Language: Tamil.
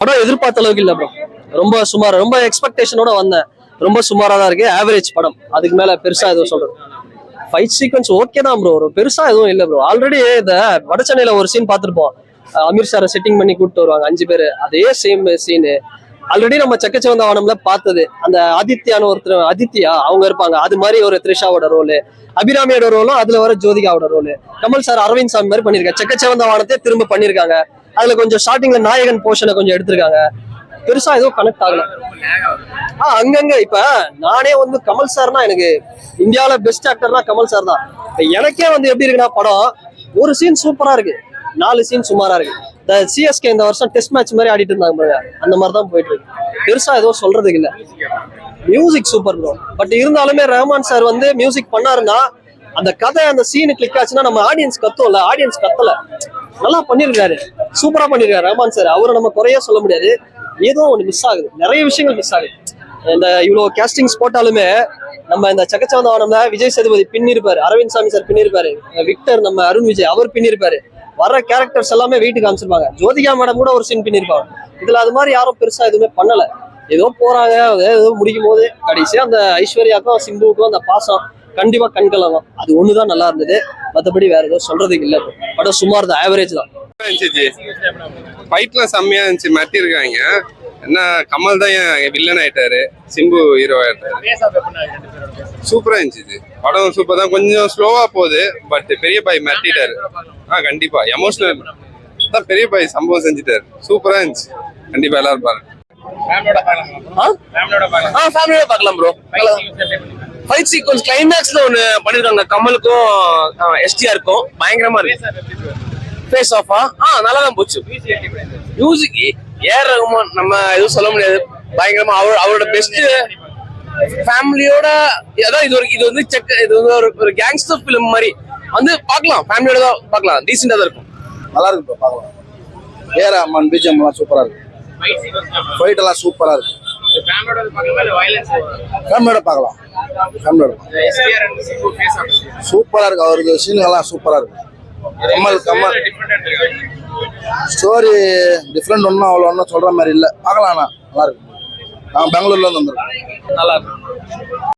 படம் எதிர்பார்த்த அளவுக்கு இல்ல ப்ரோ. ரொம்ப சுமாரா, ரொம்ப எக்ஸ்பெக்டேஷனோட வந்தேன். ரொம்ப சுமாரா தான் இருக்கு. ஆவரேஜ் படம். அதுக்கு மேல பெருசா எதுவும் சொல்றது. ஃபைட் சீக்வன்ஸ் ஓகே தான் ப்ரோ. ஒரு பெருசா எதுவும் இல்ல ப்ரோ. ஆல்ரெடி இந்த வட சென்னையில ஒரு சீன் பார்த்திருப்போம். அமீர் சாரை செட்டிங் பண்ணி கூப்பிட்டு வருவாங்க 5 பேரு. அதே சேம் சீனு ஆல்ரெடி நம்ம செக்கச்சவந்த வானம்ல பார்த்தது. அந்த ஆதித்யான்னு ஒருத்தர், ஆதித்யா அவங்க இருப்பாங்க. அது மாதிரி ஒரு த்ரிஷாவோட ரோலு, அபிராமியோட ரோலும், அதுல வர ஜோதிகாவோட ரோலு. கமல் சார் அரவிந்த் சாமி மாதிரி பண்ணிருக்காங்க. செக்கச்சவந்த வானத்தை திரும்ப பண்ணிருக்காங்க. அதுல கொஞ்சம் ஸ்டார்டிங்ல நாயகன் போர்ஷனை கொஞ்சம் எடுத்திருக்காங்க. பெருசா எதுவும் கனெக்ட் ஆகல. அங்கங்க இப்ப நானே வந்து கமல் சார்னா எனக்கு இந்தியாவில பெஸ்ட் ஆக்டர்னா கமல் சார் தான். எனக்கே வந்து எப்படி இருக்குன்னா படம் ஒரு சீன் சூப்பரா இருக்கு, 4 சீன் சுமாரா இருக்கு. இந்த சிஎஸ்கே இந்த வருஷம் டெஸ்ட் மேட்ச் மாதிரி ஆடிட்டு இருந்தாங்க, அந்த மாதிரி தான் போயிட்டு இருக்கு. பெருசா எதுவும் சொல்றதுக்கு இல்ல. Music super bro. பட் இருந்தாலுமே ரஹ்மான் சார் வந்து மியூசிக் பண்ணாருன்னா அந்த கதை அந்த சீனு கிளிக் ஆச்சுன்னா நம்ம ஆடியன்ஸ் கத்தும்ல, ஆடியன்ஸ் கத்தல. நல்லா பண்ணிருக்காரு, சூப்பரா பண்ணிருக்காரு ரஹ்மான் சார். அவரை நம்ம குறைய சொல்ல முடியாது. ஏதோ ஒண்ணு மிஸ் ஆகுது, நிறைய விஷயங்கள் மிஸ் ஆகுது. இந்த இவ்வளவு கேஸ்டிங்ஸ் போட்டாலுமே நம்ம இந்த சக்கச்சவந்த வானம்ல விஜய் சேதுபதி பின்னிருப்பாரு, அரவிந்த் சாமி சார் பின்னிருப்பாரு, விக்டர் நம்ம அருண் விஜய் அவர் பின்னிருப்பாரு. வர்ற கேரக்டர்ஸ் எல்லாமே வெயிட் காமிச்சிருப்பாங்க. ஜோதிகா மேடம் கூட ஒரு சீன் பின்னிருப்பாங்க. இதுல அது மாதிரி யாரும் பெருசா எதுவுமே பண்ணல. ஏதோ போறாங்க, ஏதோ முடிக்கும் போது கடைசியா அந்த ஐஸ்வர்யாக்கும் சிம்புவுக்கும் அந்த பாசம் கண்டிப்பா கண்கலங்கும். அது ஒண்ணுதான் நல்லா இருந்தது. மற்றபடி வேற ஏதோ சொல்றதுக்கு இல்ல. படம் சுமார் தான், ஆவரேஜ் தான். ஃபைட்லாம் செம்மையா இருந்துச்சு, மாட்டிருக்காங்க. என்ன கமல் தான் வில்லன் ஆயிட்டாரு, சிம்பு ஹீரோ ஆயிட்டாரு. சூப்பரா இருந்துச்சு படம். சூப்பர் தான், கொஞ்சம் ஸ்லோவா போகுது. பட் பெரிய பாய் மாட்டிட்டாரு. கண்டிப்பா எமோஷனல் தான். பெரிய பாய் சம்பவம் செஞ்சுட்டாரு. சூப்பரா இருந்துச்சு. கண்டிப்பா எல்லாரும் பாருங்க. ஃபேமிலியோட பார்க்கலாம் ப்ரோ. ஃபைட் சீக்வன்ஸ் கிளைமேக்ஸ்ல ஒன்னு பண்ணிருக்காங்க கமலுக்கும் எஸ்டிஆருக்கும். பயங்கரமா இருக்கு. ஃபேஸ் ஆஃபா நல்லா தான் போச்சு. மியூசிக் ஏஆர் ரஹ்மான் நம்ம எதுவும் சொல்ல முடியாது. பயங்கரமா அவரோட பெஸ்ட். ஃபேமிலியோட அதான் இது வந்து இது வந்து ஒரு கேங்ஸ்டர் ஃபிலிம் மாதிரி வந்து பார்க்கலாம். ஃபேமிலியோட தான் பார்க்கலாம். டீசெண்டா தான் இருக்கும். நல்லா இருக்கு ப்ரோ, பார்க்கலாம். ஏஆர் ரஹ்மான் பிஜிஎம் எல்லாம் சூப்பரா இருக்கு. ஃபைட் எல்லாம் சூப்பரா இருக்கு. ஃபேமிலியோட பார்க்கலாம். ஃபேமிலியோட சூப்பரா இருக்கு. அவருக்கு சீன்கள்லாம் சூப்பரா இருக்கு. கமல் ஸ்டோரி டிஃப்ரெண்ட் ஒன்றும் அவ்வளோ ஒன்றும் சொல்ற மாதிரி இல்லை. பார்க்கலாம். நல்லா இருக்கு. நான் பெங்களூர்ல இருந்து வந்திருக்கேன். நல்லா இருக்கு.